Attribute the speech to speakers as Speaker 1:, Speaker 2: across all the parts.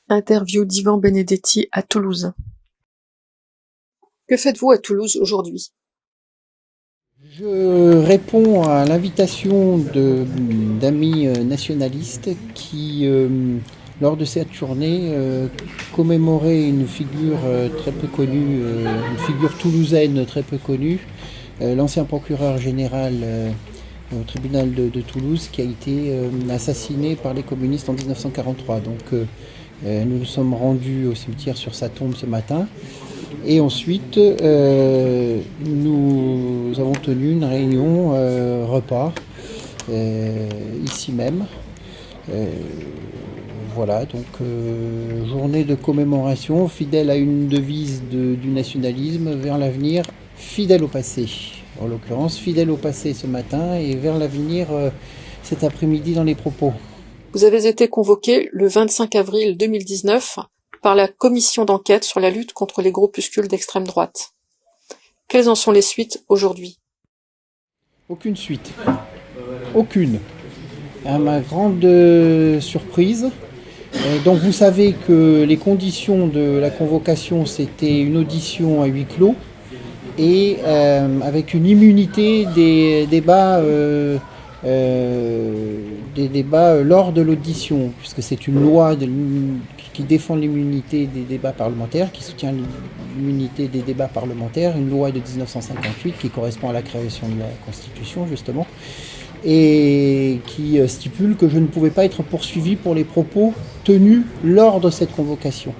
Speaker 1: Interview d'Ivan Benedetti à Toulouse. Que faites-vous à Toulouse aujourd'hui?
Speaker 2: Je réponds à l'invitation d'amis nationalistes qui, lors de cette journée, commémoraient une figure très peu connue, une figure toulousaine très peu connue, l'ancien procureur général au tribunal de Toulouse qui a été assassiné par les communistes en 1943. Donc nous nous sommes rendus au cimetière sur sa tombe ce matin. Et ensuite, nous avons tenu une réunion repas ici même. Voilà, donc journée de commémoration, fidèle à une devise du nationalisme, vers l'avenir, fidèle au passé. En l'occurrence, fidèle au passé ce matin et vers l'avenir cet après-midi dans les propos.
Speaker 1: Vous avez été convoqué le 25 avril 2019 par la commission d'enquête sur la lutte contre les groupuscules d'extrême droite. Quelles en sont les suites aujourd'hui?
Speaker 2: Aucune suite. Aucune. À ma grande surprise. Donc vous savez que les conditions de la convocation, c'était une audition à huis clos et avec une immunité des débats lors de l'audition, puisque c'est une loi qui défend l'immunité des débats parlementaires, qui soutient l'immunité des débats parlementaires, une loi de 1958 qui correspond à la création de la Constitution justement, et qui stipule que je ne pouvais pas être poursuivi pour les propos tenus lors de cette convocation.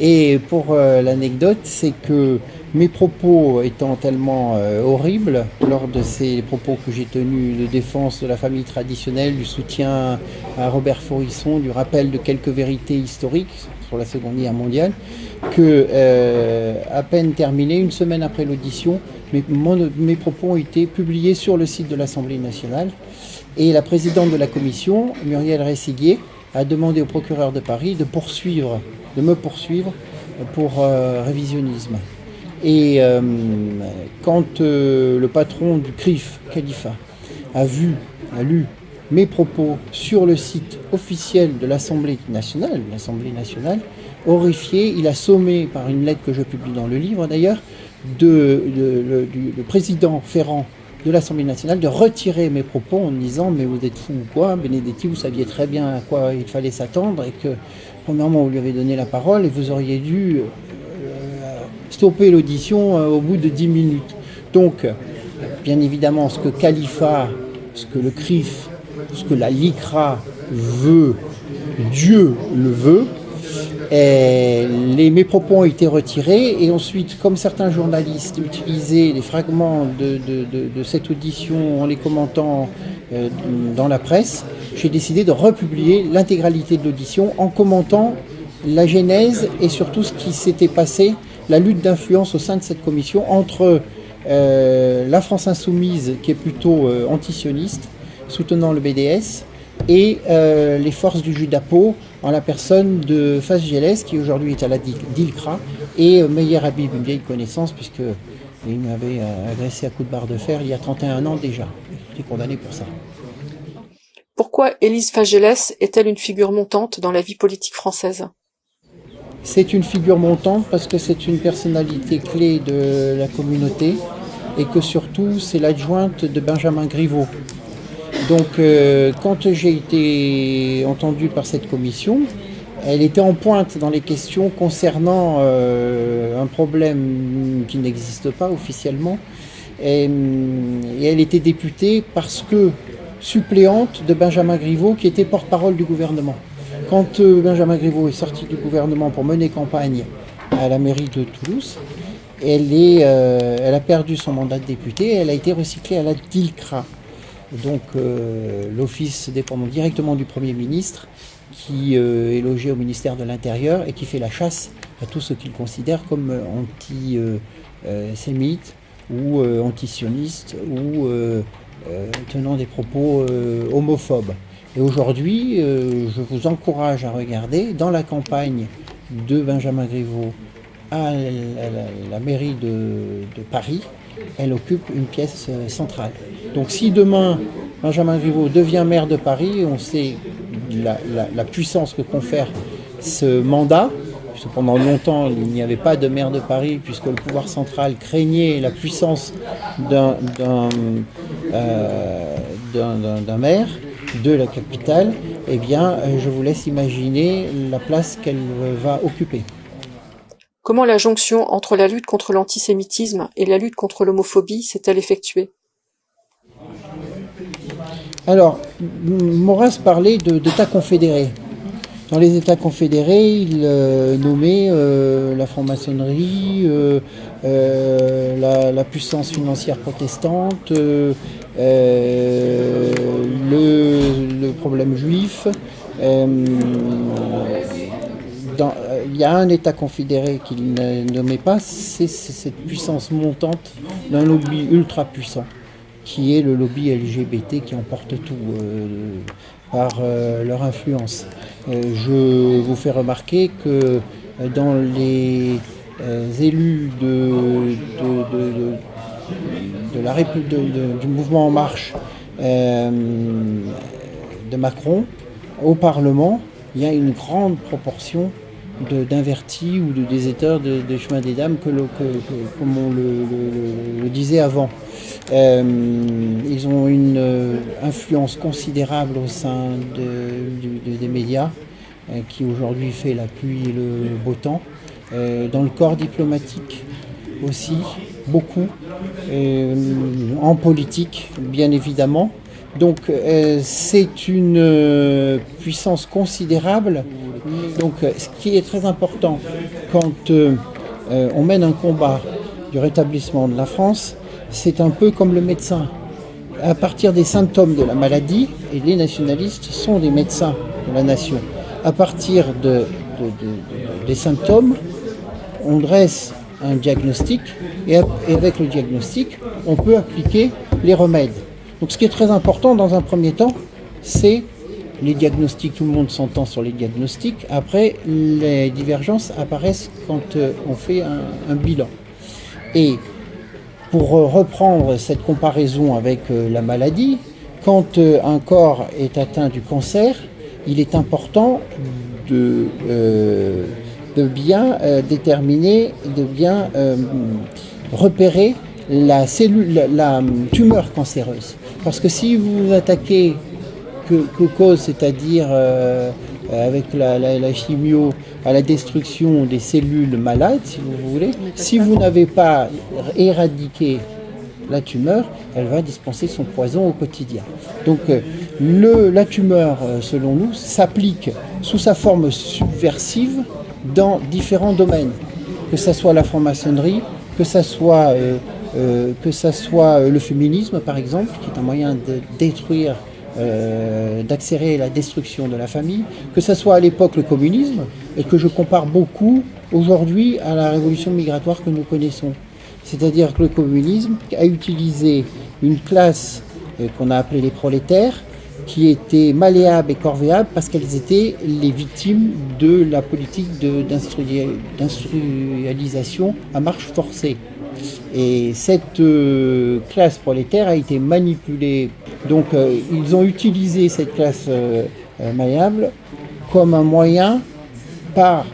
Speaker 2: Et pour l'anecdote, c'est que mes propos étant tellement horribles, lors de ces propos que j'ai tenus de défense de la famille traditionnelle, du soutien à Robert Faurisson, du rappel de quelques vérités historiques sur la Seconde Guerre mondiale, que à peine terminé, une semaine après l'audition, mes propos ont été publiés sur le site de l'Assemblée nationale. Et la présidente de la commission, Muriel Rességuier, a demandé au procureur de Paris de me poursuivre pour révisionnisme. Et quand le patron du CRIF, Khalifa, a lu mes propos sur le site officiel de l'Assemblée nationale, horrifié, il a sommé, par une lettre que je publie dans le livre d'ailleurs, le président Ferrand de l'Assemblée nationale de retirer mes propos en disant « mais vous êtes fou ou quoi, Benedetti, vous saviez très bien à quoi il fallait s'attendre et que premièrement vous lui avez donné la parole et vous auriez dû stopper l'audition au bout de 10 minutes. » Donc, bien évidemment, ce que Khalifa, ce que le CRIF, ce que la LICRA veut, Dieu le veut, mes propos ont été retirés et ensuite, comme certains journalistes utilisaient les fragments de cette audition en les commentant dans la presse, j'ai décidé de republier l'intégralité de l'audition en commentant la genèse et surtout ce qui s'était passé, la lutte d'influence au sein de cette commission entre la France insoumise, qui est plutôt antisioniste, soutenant le BDS, et les forces du Judapo, en la personne de Fas Gélès, qui aujourd'hui est à la DILCRA, et Meyer Habib, une vieille connaissance, puisqu'il m'avait agressé à coups de barre de fer il y a 31 ans déjà. J'étais condamné pour ça.
Speaker 1: Pourquoi Élise Fagélès est-elle une figure montante dans la vie politique française?
Speaker 2: C'est une figure montante parce que c'est une personnalité clé de la communauté et que surtout c'est l'adjointe de Benjamin Griveaux. Donc quand j'ai été entendu par cette commission, elle était en pointe dans les questions concernant un problème qui n'existe pas officiellement. Et elle était députée parce que suppléante de Benjamin Griveaux qui était porte-parole du gouvernement. Quand Benjamin Griveaux est sorti du gouvernement pour mener campagne à la mairie de Toulouse, elle a perdu son mandat de députée et elle a été recyclée à la DILCRA. Donc l'office dépendant directement du Premier ministre qui est logé au ministère de l'Intérieur et qui fait la chasse à tout ce qu'il considère comme antisémites ou antisionistes ou tenant des propos homophobes. Et aujourd'hui, je vous encourage à regarder dans la campagne de Benjamin Griveaux à la mairie de Paris, elle occupe une pièce centrale. Donc si demain Benjamin Griveaux devient maire de Paris, on sait la puissance que confère ce mandat, puisque pendant longtemps il n'y avait pas de maire de Paris, puisque le pouvoir central craignait la puissance d'un maire de la capitale, eh bien je vous laisse imaginer la place qu'elle va occuper.
Speaker 1: Comment la jonction entre la lutte contre l'antisémitisme et la lutte contre l'homophobie s'est-elle effectuée?
Speaker 2: Alors, Maurras parlait d'États confédérés. Dans les États confédérés, il nommait la franc-maçonnerie, la puissance financière protestante, le problème juif. Il y a un État confédéré qu'il ne nommait pas, c'est cette puissance montante d'un lobby ultra puissant, qui est le lobby LGBT qui emporte tout par leur influence. Je vous fais remarquer que dans les élus du mouvement En Marche de Macron, au Parlement, il y a une grande proportion d'invertis ou de déserteurs des chemins des dames, comme on le disait avant. Ils ont une influence considérable au sein des médias, qui aujourd'hui fait la pluie et le beau temps. Dans le corps diplomatique aussi, beaucoup. En politique, bien évidemment. Donc c'est une puissance considérable. Donc ce qui est très important quand on mène un combat du rétablissement de la France, c'est un peu comme le médecin. À partir des symptômes de la maladie, et les nationalistes sont des médecins de la nation, à partir des symptômes, on dresse un diagnostic et avec le diagnostic, on peut appliquer les remèdes. Donc ce qui est très important dans un premier temps, c'est les diagnostics. Tout le monde s'entend sur les diagnostics. Après, les divergences apparaissent quand on fait un bilan. Et pour reprendre cette comparaison avec la maladie, quand un corps est atteint du cancer, il est important de bien déterminer, de bien repérer la tumeur cancéreuse. Parce que si vous vous attaquez que cause, c'est-à-dire avec la chimio, à la destruction des cellules malades, si vous voulez, si vous n'avez pas éradiqué la tumeur, elle va dispenser son poison au quotidien. Donc la tumeur, selon nous, s'applique sous sa forme subversive dans différents domaines, que ce soit la franc-maçonnerie, que ce soit le féminisme, par exemple, qui est un moyen de détruire, d'accélérer la destruction de la famille, que ce soit à l'époque le communisme, et que je compare beaucoup aujourd'hui à la révolution migratoire que nous connaissons. C'est-à-dire que le communisme a utilisé une classe qu'on a appelée les prolétaires, qui étaient malléables et corvéables parce qu'elles étaient les victimes de la politique d'industrialisation à marche forcée. Et cette classe prolétaire a été manipulée. Donc ils ont utilisé cette classe malléable comme un moyen par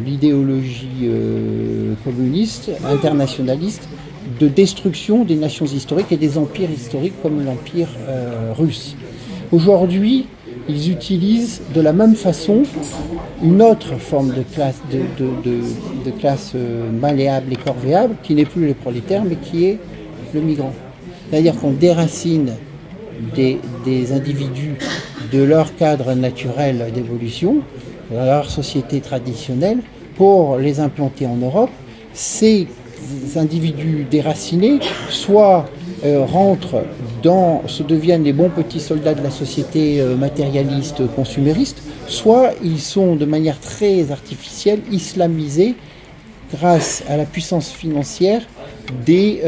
Speaker 2: l'idéologie communiste, internationaliste, de destruction des nations historiques et des empires historiques comme l'empire russe. Aujourd'hui, ils utilisent de la même façon une autre forme de classe malléable et corvéable, qui n'est plus les prolétaires, mais qui est le migrant. C'est-à-dire qu'on déracine des individus de leur cadre naturel d'évolution, de leur société traditionnelle, pour les implanter en Europe. Ces individus déracinés soit deviennent les bons petits soldats de la société matérialiste, consumériste, soit ils sont de manière très artificielle islamisés grâce à la puissance financière des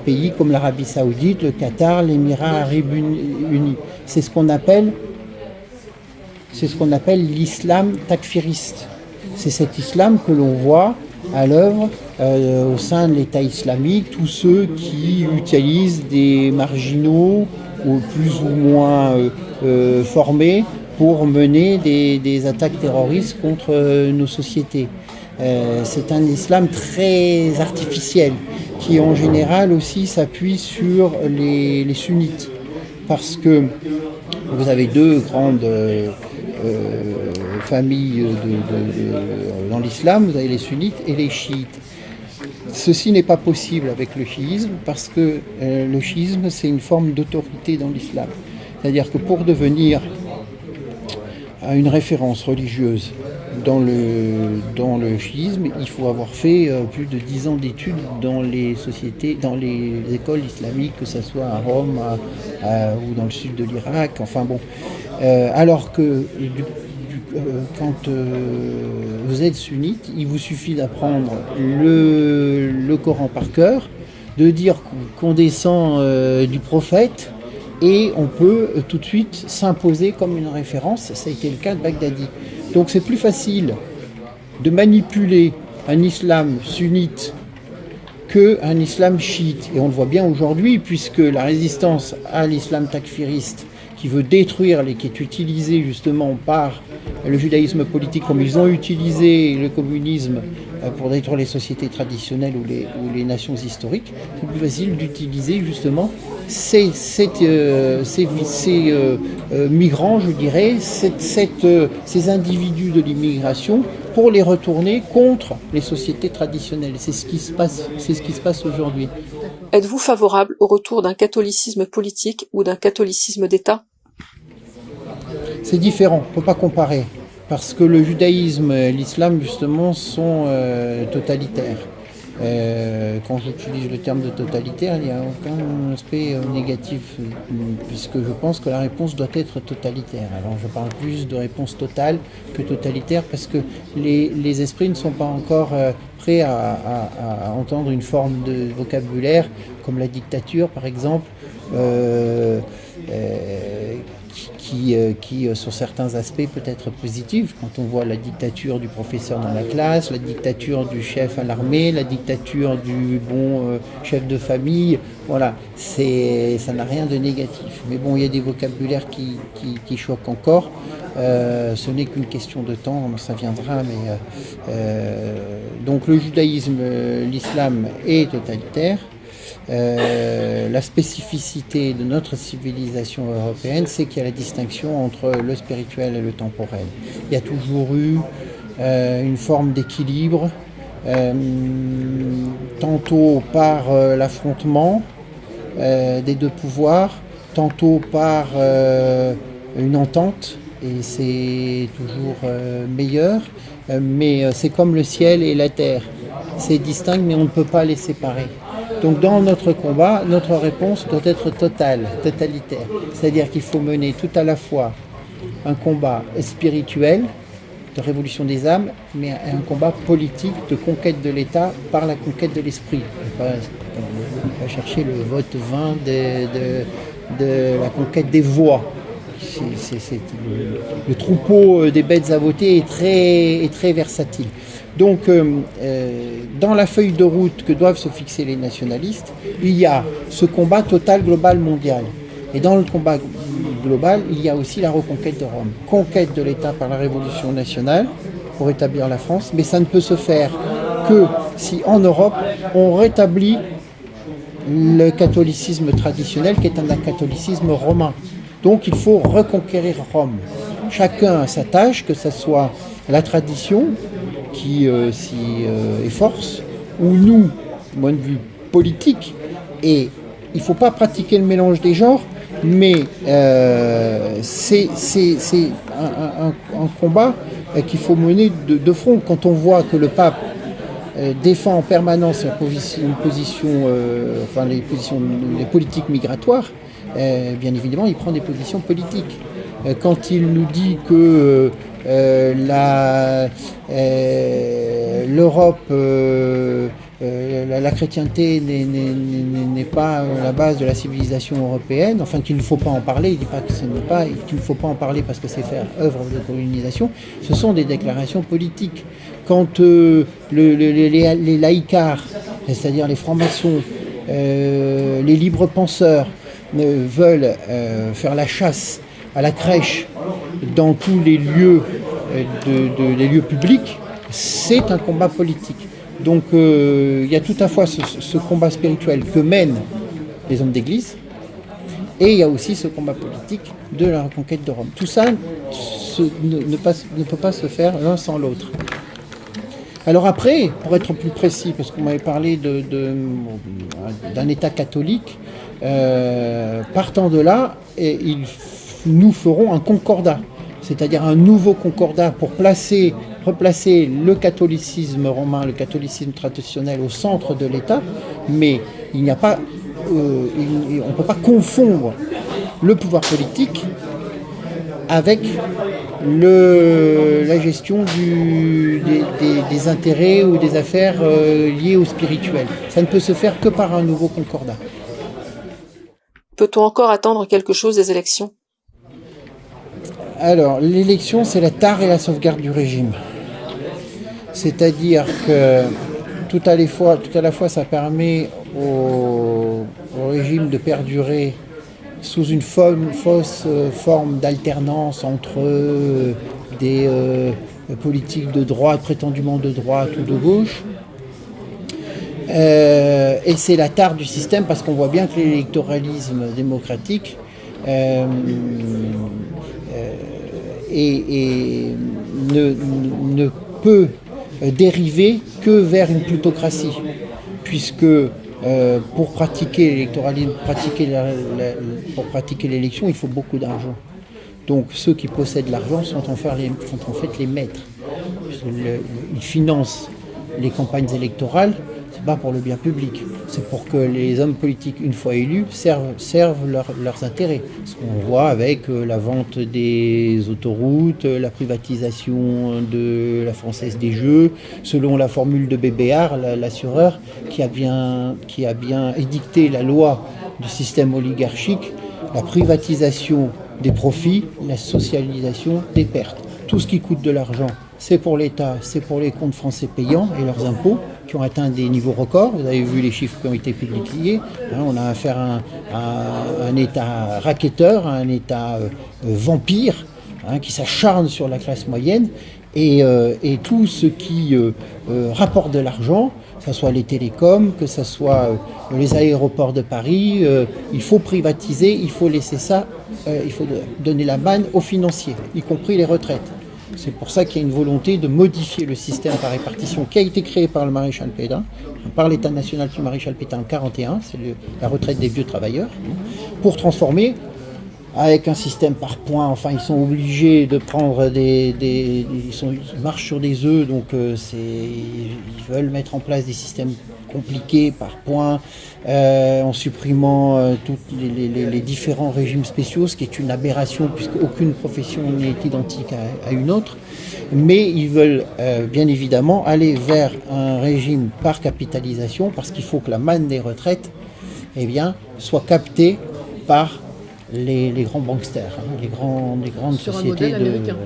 Speaker 2: pays comme l'Arabie Saoudite, le Qatar, l'Émirat Arabes Unis. C'est ce qu'on appelle l'islam takfiriste. C'est cet islam que l'on voit à l'œuvre au sein de l'État islamique, tous ceux qui utilisent des marginaux ou plus ou moins formés pour mener des attaques terroristes contre nos sociétés. C'est un islam très artificiel qui en général aussi s'appuie sur les sunnites, parce que vous avez deux grandes familles dans l'islam, vous avez les sunnites et les chiites. Ceci n'est pas possible avec le chiisme parce que le chiisme c'est une forme d'autorité dans l'islam. C'est-à-dire que pour devenir une référence religieuse dans le chiisme, il faut avoir fait plus de 10 ans d'études dans les sociétés, dans les écoles islamiques, que ce soit à Rome ou dans le sud de l'Irak, enfin bon. Alors que quand vous êtes sunnite, il vous suffit d'apprendre le Coran par cœur, de dire qu'on descend du prophète, et on peut tout de suite s'imposer comme une référence. Ça a été le cas de Baghdadi. Donc c'est plus facile de manipuler un islam sunnite qu'un islam chiite. Et on le voit bien aujourd'hui, puisque la résistance à l'islam takfiriste, qui veut détruire, qui est utilisé justement par le judaïsme politique, comme ils ont utilisé le communisme pour détruire les sociétés traditionnelles ou les nations historiques, c'est plus facile d'utiliser justement ces migrants, je dirais, ces individus de l'immigration, pour les retourner contre les sociétés traditionnelles. C'est ce qui se passe aujourd'hui.
Speaker 1: Êtes-vous favorable au retour d'un catholicisme politique ou d'un catholicisme d'État ?
Speaker 2: C'est différent, on ne peut pas comparer, parce que le judaïsme et l'islam justement sont totalitaires. Quand j'utilise le terme de totalitaire, il n'y a aucun aspect négatif, puisque je pense que la réponse doit être totalitaire. Alors je parle plus de réponse totale que totalitaire, parce que les esprits ne sont pas encore prêts à entendre une forme de vocabulaire comme la dictature par exemple, qui sur certains aspects peut être positive, quand on voit la dictature du professeur dans la classe, la dictature du chef à l'armée, la dictature du bon chef de famille, voilà, ça n'a rien de négatif. Mais bon, il y a des vocabulaires qui choquent encore, ce n'est qu'une question de temps, ça viendra, mais donc le judaïsme, l'islam est totalitaire. La spécificité de notre civilisation européenne, c'est qu'il y a la distinction entre le spirituel et le temporel. Il y a toujours eu une forme d'équilibre, tantôt par l'affrontement des deux pouvoirs, tantôt par une entente, et c'est toujours meilleur, mais c'est comme le ciel et la terre. C'est distinct, mais on ne peut pas les séparer. Donc dans notre combat, notre réponse doit être totalitaire. C'est-à-dire qu'il faut mener tout à la fois un combat spirituel, de révolution des âmes, mais un combat politique de conquête de l'État par la conquête de l'esprit. On va chercher le vote vain de la conquête des voix. Le troupeau des bêtes à voter est très versatile. Donc, dans la feuille de route que doivent se fixer les nationalistes, il y a ce combat total, global, mondial. Et dans le combat global, il y a aussi la reconquête de Rome. Conquête de l'État par la Révolution nationale, pour établir la France, mais ça ne peut se faire que si en Europe, on rétablit le catholicisme traditionnel, qui est un catholicisme romain. Donc il faut reconquérir Rome. Chacun a sa tâche, que ce soit la tradition qui s'y efforce, ou nous, du point de vue politique. Et il ne faut pas pratiquer le mélange des genres, mais c'est un combat qu'il faut mener de front. Quand on voit que le pape défend en permanence les politiques migratoires, bien évidemment, il prend des positions politiques. Quand il nous dit que l'Europe, la chrétienté n'est pas la base de la civilisation européenne, enfin qu'il ne faut pas en parler, il ne dit pas que ce n'est pas, qu'il ne faut pas en parler parce que c'est faire œuvre de colonisation, ce sont des déclarations politiques. quand les laïcards, c'est-à-dire les francs-maçons, les libres penseurs veulent faire la chasse à la crèche dans tous les lieux, les lieux publics, c'est un combat politique. Donc il y a tout à fois ce combat spirituel que mènent les hommes d'église, et il y a aussi ce combat politique de la reconquête de Rome. Tout ça ne peut pas se faire l'un sans l'autre. Alors après, pour être plus précis, parce qu'on m'avait parlé d'un État catholique, partant de là, nous ferons un concordat, c'est-à-dire un nouveau concordat pour replacer le catholicisme romain, le catholicisme traditionnel au centre de l'État, mais il n'y a pas, on ne peut pas confondre le pouvoir politique avec la gestion des intérêts ou des affaires liées au spirituel. Ça ne peut se faire que par un nouveau concordat.
Speaker 1: Peut-on encore attendre quelque chose des élections ?
Speaker 2: Alors, l'élection, c'est la tare et la sauvegarde du régime. C'est-à-dire que tout à la fois, ça permet au régime de perdurer sous une fausse forme d'alternance entre des politiques de droite, prétendument de droite ou de gauche. Et c'est la tare du système parce qu'on voit bien que l'électoralisme démocratique ne peut dériver que vers une plutocratie, puisque pour pratiquer l'électoralisme, pour pratiquer l'élection, il faut beaucoup d'argent. Donc ceux qui possèdent l'argent sont en fait les maîtres. Ils financent les campagnes électorales, c'est pas pour le bien public, c'est pour que les hommes politiques, une fois élus, servent leurs intérêts. Ce qu'on voit avec la vente des autoroutes, la privatisation de la Française des Jeux, selon la formule de Bébéar, l'assureur, qui a bien édicté la loi du système oligarchique, la privatisation des profits, la socialisation des pertes. Tout ce qui coûte de l'argent, c'est pour l'État, c'est pour les comptes français payants et leurs impôts qui ont atteint des niveaux records. Vous avez vu les chiffres qui ont été publiés. On a affaire à un État racketteur, à un État vampire qui s'acharne sur la classe moyenne et tout ce qui rapporte de l'argent, que ce soit les télécoms, que ce soit les aéroports de Paris, il faut privatiser, il faut laisser ça, il faut donner la manne aux financiers, y compris les retraites. C'est pour ça qu'il y a une volonté de modifier le système par répartition qui a été créé par le maréchal Pétain, par l'État national du maréchal Pétain en 1941, c'est la retraite des vieux travailleurs, pour transformer avec un système par points. Enfin, ils sont obligés de prendre ils marchent sur des œufs, donc ils veulent mettre en place des systèmes compliqués par points, en supprimant tous les différents régimes spéciaux, ce qui est une aberration puisque aucune profession n'est identique à une autre. Mais ils veulent bien évidemment aller vers un régime par capitalisation parce qu'il faut que la manne des retraites soit captée par les grands banksters, les grandes
Speaker 1: sur
Speaker 2: sociétés.
Speaker 1: Un modèle américain.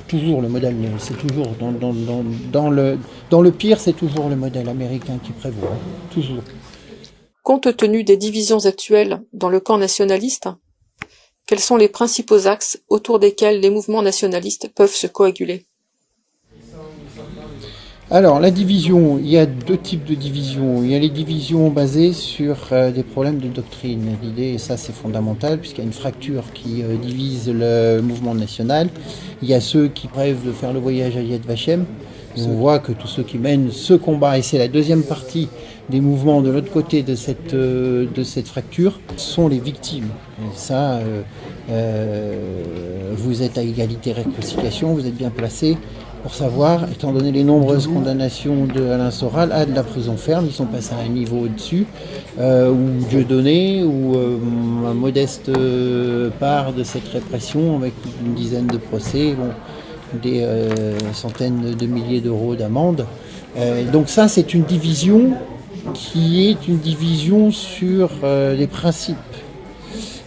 Speaker 2: Toujours le modèle, c'est toujours dans le pire, c'est toujours le modèle américain qui prévaut, toujours.
Speaker 1: Compte tenu des divisions actuelles dans le camp nationaliste, quels sont les principaux axes autour desquels les mouvements nationalistes peuvent se coaguler ?
Speaker 2: Alors, la division, il y a deux types de divisions. Il y a les divisions basées sur des problèmes de doctrine. L'idée, et ça c'est fondamental, puisqu'il y a une fracture qui divise le mouvement national. Il y a ceux qui rêvent de faire le voyage à Yad Vashem. On voit que tous ceux qui mènent ce combat, et c'est la deuxième partie des mouvements de l'autre côté de cette fracture, sont les victimes. Et ça, vous êtes à égalité réconciliation, vous êtes bien placés pour savoir, étant donné les nombreuses condamnations de Alain Soral à de la prison ferme, ils sont passés à un niveau au-dessus, ou Dieudonné, ou un modeste part de cette répression avec une dizaine de procès, des centaines de milliers d'euros d'amende. Donc ça, c'est une division qui est une division sur les principes.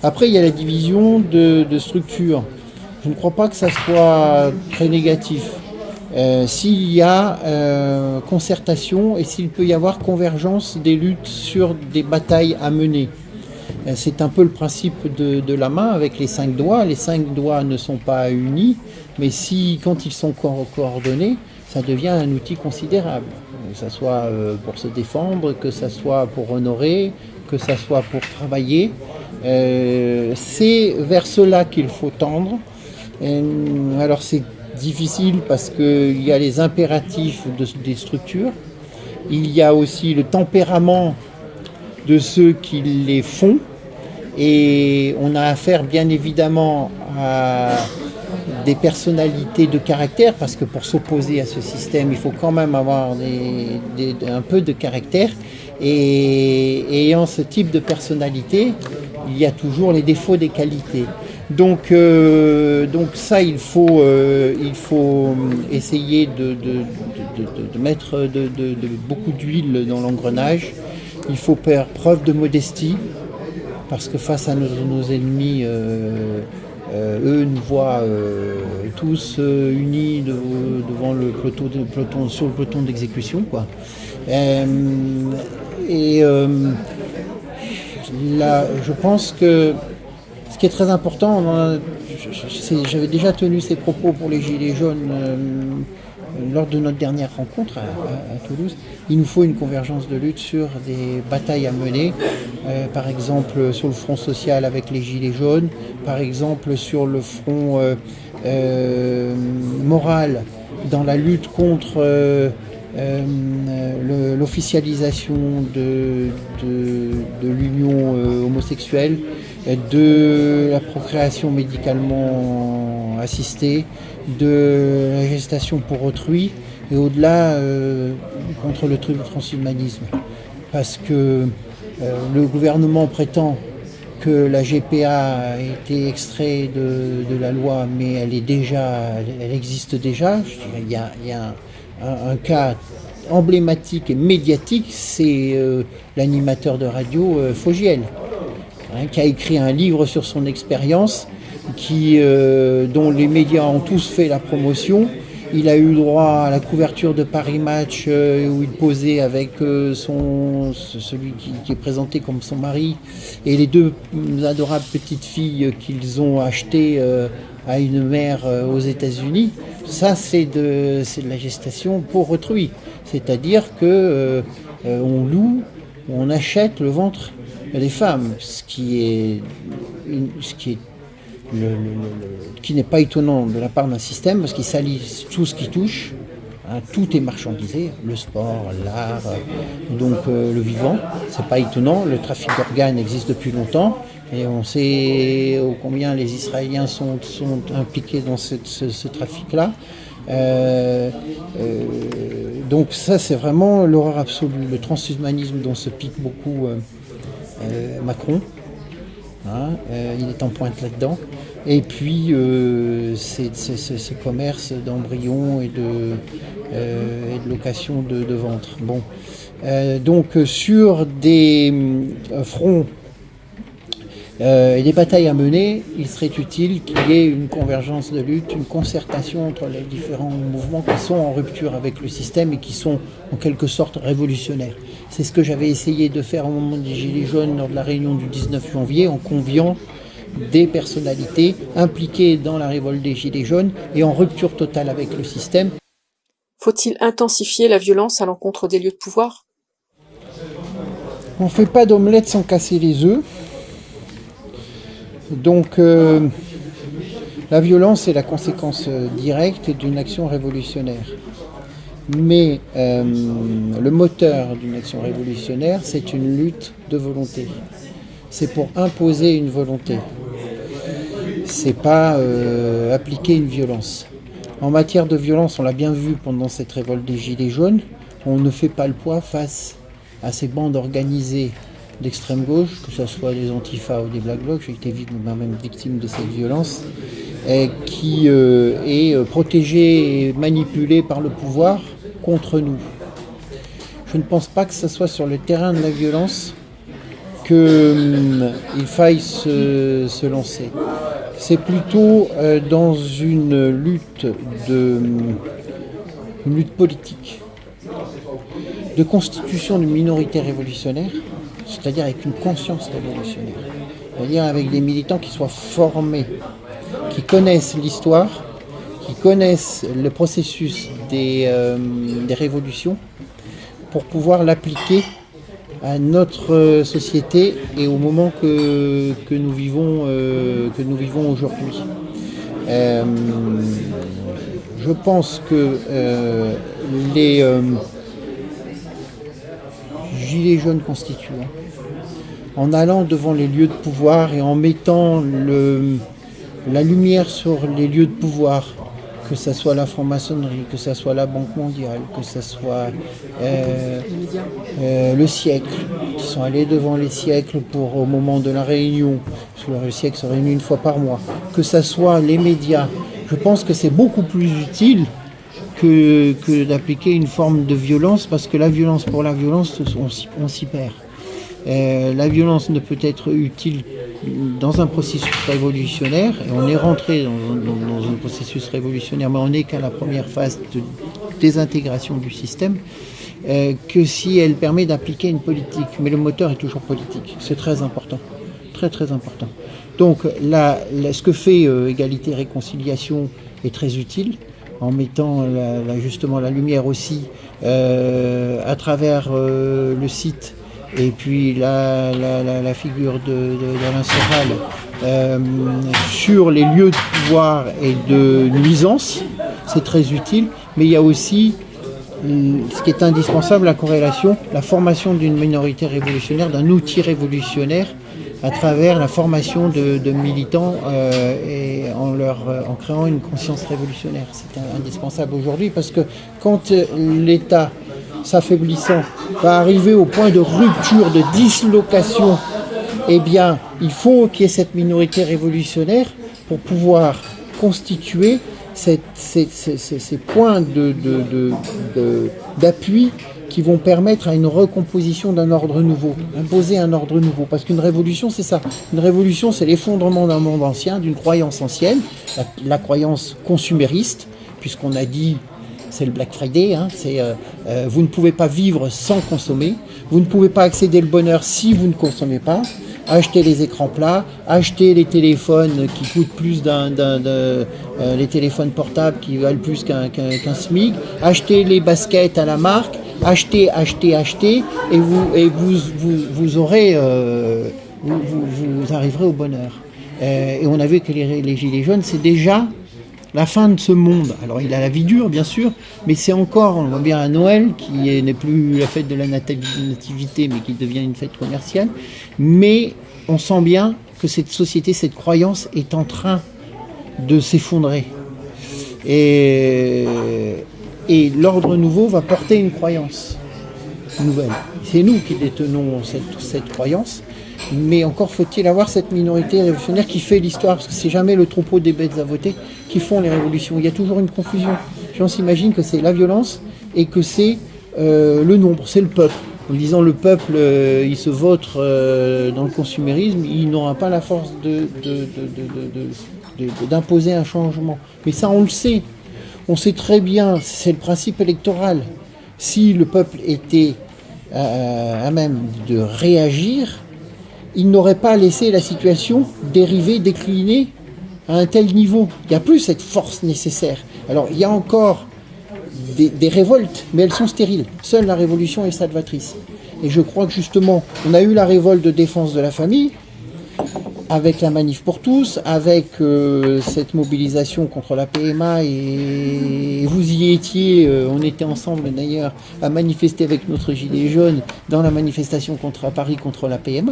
Speaker 2: Après, il y a la division de structure. Je ne crois pas que ça soit très négatif. s'il y a concertation et s'il peut y avoir convergence des luttes sur des batailles à mener. C'est un peu le principe de la main avec les 5 doigts. Les 5 doigts ne sont pas unis, mais quand ils sont coordonnés, ça devient un outil considérable. Que ce soit pour se défendre, que ce soit pour honorer, que ce soit pour travailler. C'est vers cela qu'il faut tendre. Alors c'est difficile parce qu'il y a les impératifs des structures. Il y a aussi le tempérament de ceux qui les font. Et on a affaire bien évidemment à des personnalités de caractère, parce que pour s'opposer à ce système, il faut quand même avoir un peu de caractère. Et ayant ce type de personnalité, il y a toujours les défauts des qualités. Donc ça, il faut essayer de mettre beaucoup d'huile dans l'engrenage. Il faut faire preuve de modestie, parce que face à nos ennemis, eux nous voient tous unis devant sur le peloton d'exécution, quoi. Là, je pense que ce qui est très important, j'avais déjà tenu ces propos pour les Gilets jaunes lors de notre dernière rencontre à Toulouse. Il nous faut une convergence de lutte sur des batailles à mener, par exemple sur le front social avec les Gilets jaunes, par exemple sur le front moral dans la lutte contre l'officialisation de l'union homosexuelle, de la procréation médicalement assistée, de la gestation pour autrui, et au-delà contre le transhumanisme. Parce que le gouvernement prétend que la GPA a été extraite de la loi, mais elle existe déjà. Il y a un cas emblématique et médiatique, c'est l'animateur de radio Fogiel, qui a écrit un livre sur son expérience, dont les médias ont tous fait la promotion. Il a eu droit à la couverture de Paris Match où il posait avec celui qui est présenté comme son mari et les 2 adorables petites filles qu'ils ont achetées à une mère aux États-Unis. Ça, c'est de la gestation pour autrui. C'est-à-dire que on loue, on achète le ventre des femmes, ce qui n'est pas étonnant de la part d'un système, parce qu'il salit tout ce qui touche. Tout est marchandisé, le sport, l'art, donc le vivant. C'est pas étonnant. Le trafic d'organes existe depuis longtemps, et on sait combien les Israéliens sont impliqués dans ce trafic-là. Donc ça, c'est vraiment l'horreur absolue. Le transhumanisme dont se pique beaucoup Macron. Il est en pointe là-dedans. Et puis ce commerce d'embryons et de location de ventre. Bon. Donc sur des fronts et des batailles à mener, il serait utile qu'il y ait une convergence de lutte, une concertation entre les différents mouvements qui sont en rupture avec le système et qui sont en quelque sorte révolutionnaires. C'est ce que j'avais essayé de faire au moment des Gilets jaunes lors de la réunion du 19 janvier en conviant des personnalités impliquées dans la révolte des Gilets jaunes et en rupture totale avec le système.
Speaker 1: Faut-il intensifier la violence à l'encontre des lieux de pouvoir ?
Speaker 2: On ne fait pas d'omelette sans casser les œufs. Donc la violence est la conséquence directe d'une action révolutionnaire. Mais le moteur d'une action révolutionnaire, c'est une lutte de volonté. C'est pour imposer une volonté. C'est pas appliquer une violence. En matière de violence, on l'a bien vu pendant cette révolte des Gilets jaunes, on ne fait pas le poids face à ces bandes organisées d'extrême gauche, que ce soit des Antifa ou des Black Blocs, j'ai été moi-même victime de cette violence, qui est protégée et manipulée par le pouvoir contre nous. Je ne pense pas que ce soit sur le terrain de la violence qu'il faille se lancer. C'est plutôt dans une lutte une lutte politique de constitution d'une minorité révolutionnaire, c'est-à-dire avec une conscience révolutionnaire, c'est-à-dire avec des militants qui soient formés, qui connaissent l'histoire, qui connaissent le processus des révolutions pour pouvoir l'appliquer à notre société et au moment que nous vivons aujourd'hui. Je pense que les gilets jaunes constituants, en allant devant les lieux de pouvoir et en mettant la lumière sur les lieux de pouvoir, que ce soit la franc-maçonnerie, que ce soit la Banque mondiale, que ce soit le siècle, qui sont allés devant les siècles au moment de la réunion, parce que le siècle se réunit une fois par mois, que ce soit les médias, je pense que c'est beaucoup plus utile que d'appliquer une forme de violence, parce que la violence pour la violence, on s'y perd. La violence ne peut être utile dans un processus révolutionnaire, et on est rentré dans un processus révolutionnaire, mais on n'est qu'à la première phase de désintégration du système, que si elle permet d'appliquer une politique. Mais le moteur est toujours politique, c'est très important, très très important. Donc ce que fait Égalité et Réconciliation est très utile, en mettant justement la lumière aussi à travers le site. Et puis la figure d'Alain Soral sur les lieux de pouvoir et de nuisance, c'est très utile. Mais il y a aussi ce qui est indispensable, la corrélation, la formation d'une minorité révolutionnaire, d'un outil révolutionnaire à travers la formation de militants et en créant une conscience révolutionnaire. C'est indispensable aujourd'hui parce que quand l'État s'affaiblissant, va arriver au point de rupture, de dislocation, eh bien, il faut qu'il y ait cette minorité révolutionnaire pour pouvoir constituer ces points d'appui qui vont permettre à une recomposition d'un ordre nouveau, imposer un ordre nouveau. Parce qu'une révolution, c'est ça. Une révolution, c'est l'effondrement d'un monde ancien, d'une croyance ancienne, la croyance consumériste, puisqu'on a dit... C'est le Black Friday, vous ne pouvez pas vivre sans consommer, vous ne pouvez pas accéder au bonheur si vous ne consommez pas, acheter les écrans plats, acheter les téléphones qui coûtent plus les téléphones portables qui valent plus qu'un SMIC, acheter les baskets à la marque, acheter, et vous arriverez au bonheur. Et on a vu que les gilets jaunes, c'est déjà la fin de ce monde. Alors il a la vie dure bien sûr, mais c'est encore, on voit bien à Noël, qui n'est plus la fête de la nativité, mais qui devient une fête commerciale. Mais on sent bien que cette société, cette croyance est en train de s'effondrer. Et l'ordre nouveau va porter une croyance nouvelle. C'est nous qui détenons cette croyance. Mais encore faut-il avoir cette minorité révolutionnaire qui fait l'histoire, parce que c'est jamais le troupeau des bêtes à voter qui font les révolutions. Il y a toujours une confusion. Les gens s'imaginent que c'est la violence et que c'est le nombre, c'est le peuple. En disant le peuple, il se vautre dans le consumérisme, il n'aura pas la force d'imposer un changement. Mais ça, on le sait. On sait très bien, c'est le principe électoral. Si le peuple était à même de réagir, il n'aurait pas laissé la situation dériver, décliner à un tel niveau. Il n'y a plus cette force nécessaire. Alors, il y a encore des révoltes, mais elles sont stériles. Seule la révolution est salvatrice. Et je crois que justement, on a eu la révolte de défense de la famille, avec la manif pour tous, avec cette mobilisation contre la PMA, et vous y étiez, on était ensemble d'ailleurs à manifester avec notre gilet jaune dans la manifestation à Paris contre la PMA,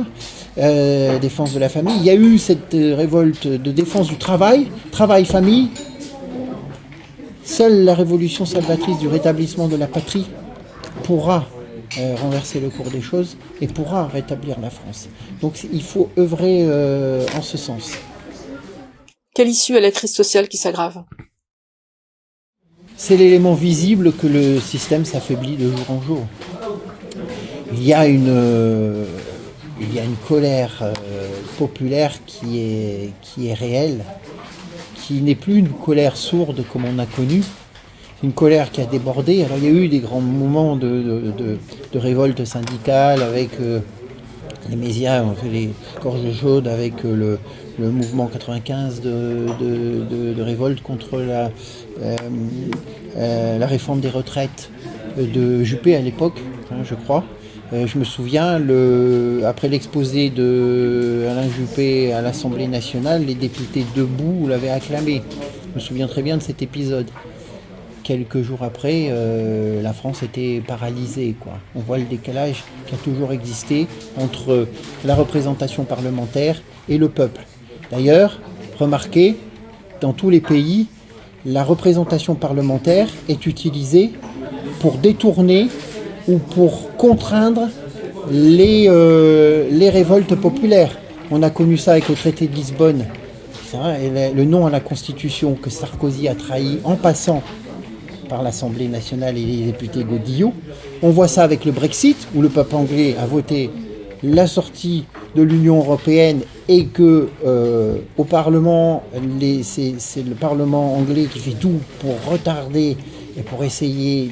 Speaker 2: défense de la famille. Il y a eu cette révolte de défense du travail-famille. Seule la révolution salvatrice du rétablissement de la patrie pourra renverser le cours des choses et pourra rétablir la France. Donc il faut œuvrer en ce sens.
Speaker 1: Quelle issue à la crise sociale qui s'aggrave ?
Speaker 2: C'est l'élément visible que le système s'affaiblit de jour en jour. Il y a une colère populaire qui est réelle, qui n'est plus une colère sourde comme on a connu, une colère qui a débordé. Alors il y a eu des grands moments de révolte syndicale avec les médias ont fait les gorges chaudes avec le mouvement 95 de révolte contre la réforme des retraites de Juppé à l'époque, je crois. Je me souviens, après l'exposé de Alain Juppé à l'Assemblée nationale, les députés debout l'avaient acclamé. Je me souviens très bien de cet épisode. Quelques jours après, la France était paralysée, quoi. On voit le décalage qui a toujours existé entre la représentation parlementaire et le peuple. D'ailleurs, remarquez, dans tous les pays, la représentation parlementaire est utilisée pour détourner ou pour contraindre les révoltes populaires. On a connu ça avec le traité de Lisbonne, le non à la Constitution que Sarkozy a trahi en passant par l'Assemblée nationale et les députés Godillot. On voit ça avec le Brexit, où le peuple anglais a voté la sortie de l'Union européenne et que au Parlement, c'est le Parlement anglais qui fait tout pour retarder et pour essayer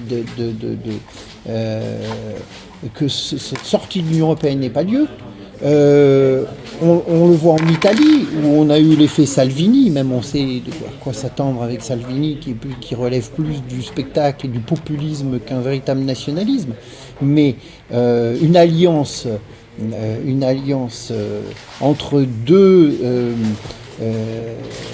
Speaker 2: que cette sortie de l'Union européenne n'ait pas lieu. On le voit en Italie, où on a eu l'effet Salvini, même on sait de quoi s'attendre avec Salvini, qui relève plus du spectacle et du populisme qu'un véritable nationalisme. Mais une alliance entre deux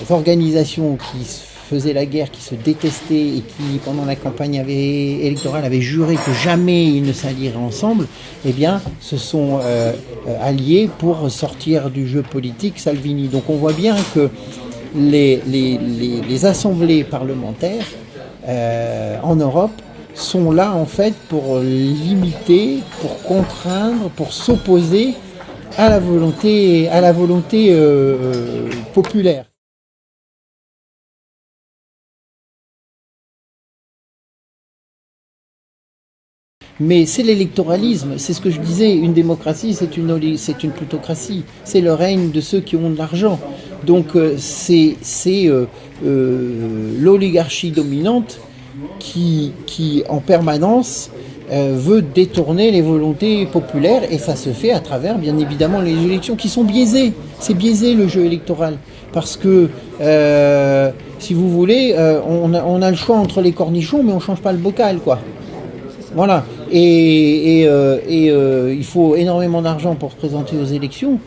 Speaker 2: organisations qui faisaient la guerre, qui se détestaient et qui, pendant la campagne électorale, avaient juré que jamais ils ne s'allieraient ensemble, eh bien, se sont alliés pour sortir du jeu politique Salvini. Donc on voit bien que les assemblées parlementaires en Europe sont là en fait pour limiter, pour contraindre, pour s'opposer à la volonté populaire. Mais c'est l'électoralisme, c'est ce que je disais, une démocratie c'est une plutocratie, c'est le règne de ceux qui ont de l'argent. Donc c'est l'oligarchie dominante qui en permanence veut détourner les volontés populaires, et ça se fait à travers bien évidemment les élections qui sont biaisées. C'est biaisé le jeu électoral, parce que si vous voulez, on a le choix entre les cornichons, mais on ne change pas le bocal, quoi. Voilà, et il faut énormément d'argent pour se présenter aux élections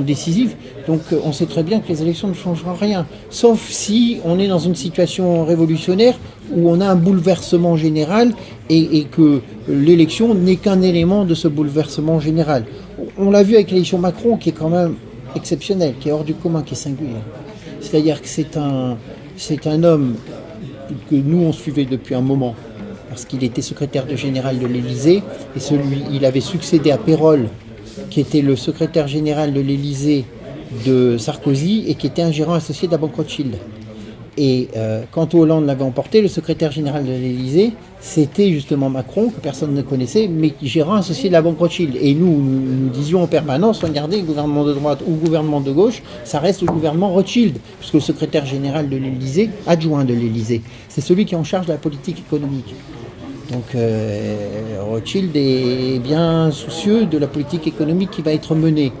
Speaker 2: décisives, donc on sait très bien que les élections ne changeront rien, sauf si on est dans une situation révolutionnaire où on a un bouleversement général et que l'élection n'est qu'un élément de ce bouleversement général. On l'a vu avec l'élection Macron, qui est quand même exceptionnelle, qui est hors du commun, qui est singulière. C'est-à-dire que c'est un homme que nous on suivait depuis un moment, parce qu'il était secrétaire général de l'Élysée, et il avait succédé à Pérolle, qui était le secrétaire général de l'Élysée de Sarkozy, et qui était un gérant associé de la banque Rothschild. Et quand Hollande l'avait emporté, le secrétaire général de l'Élysée, c'était justement Macron, que personne ne connaissait, mais gérant associé de la banque Rothschild. Et nous disions en permanence, regardez, le gouvernement de droite ou le gouvernement de gauche, ça reste le gouvernement Rothschild, puisque le secrétaire général de l'Élysée, adjoint de l'Élysée, c'est celui qui est en charge de la politique économique. Donc Rothschild est bien soucieux de la politique économique qui va être menée.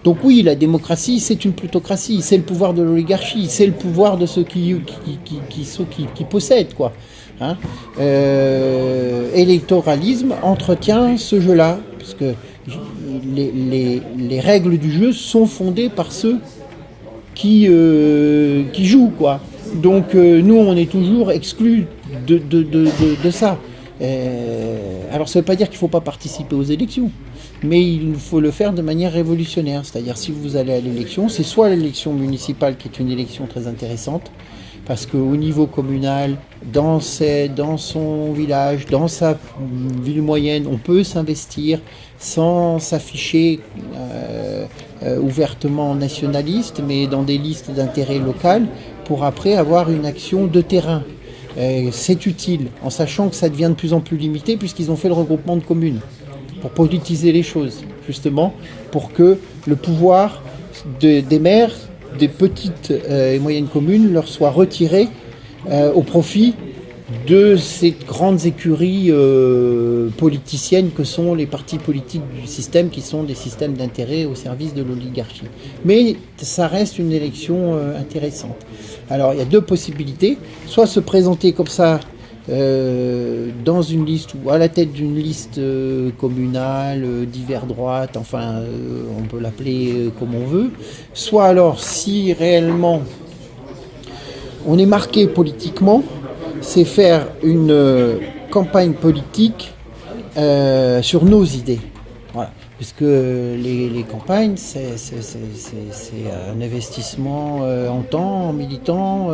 Speaker 2: Donc oui, la démocratie, c'est une plutocratie, c'est le pouvoir de l'oligarchie, c'est le pouvoir de ceux qui possèdent, quoi. Hein, électoralisme entretient ce jeu-là, parce que les règles du jeu sont fondées par ceux qui jouent, quoi. Donc nous, on est toujours exclus de ça. Alors ça ne veut pas dire qu'il ne faut pas participer aux élections, mais il faut le faire de manière révolutionnaire. C'est-à-dire, si vous allez à l'élection, c'est soit l'élection municipale qui est une élection très intéressante, parce qu'au niveau communal, dans son village, dans sa ville moyenne, on peut s'investir sans s'afficher ouvertement nationaliste, mais dans des listes d'intérêt local, pour après avoir une action de terrain. C'est utile, en sachant que ça devient de plus en plus limité, puisqu'ils ont fait le regroupement de communes, pour politiser les choses, justement, pour que le pouvoir des maires des petites et moyennes communes leur soit retiré au profit de ces grandes écuries politiciennes que sont les partis politiques du système, qui sont des systèmes d'intérêt au service de l'oligarchie. Mais ça reste une élection intéressante. Alors il y a deux possibilités, soit se présenter comme ça dans une liste ou à la tête d'une liste communale, divers droite, enfin on peut l'appeler comme on veut, soit alors si réellement on est marqué politiquement, c'est faire une campagne politique sur nos idées. Voilà. Puisque les campagnes, c'est un investissement en temps, en militant,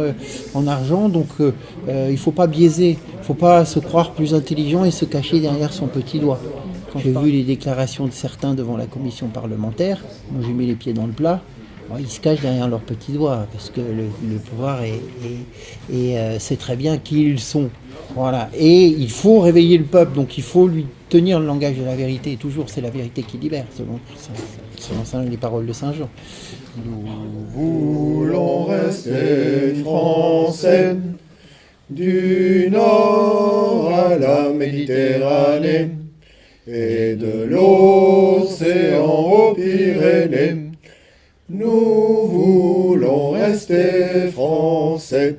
Speaker 2: en argent. Donc il ne faut pas biaiser, il ne faut pas se croire plus intelligent et se cacher derrière son petit doigt. Quand j'ai vu les déclarations de certains devant la commission parlementaire, moi j'ai mis les pieds dans le plat. Alors, ils se cachent derrière leurs petits doigts parce que le pouvoir sait très bien qui ils sont. Voilà. Et il faut réveiller le peuple, donc il faut lui tenir le langage de la vérité. Et toujours, c'est la vérité qui libère, selon les paroles de Saint Jean.
Speaker 3: Nous voulons rester français, du nord à la Méditerranée, et de l'océan aux Pyrénées. Nous voulons rester français.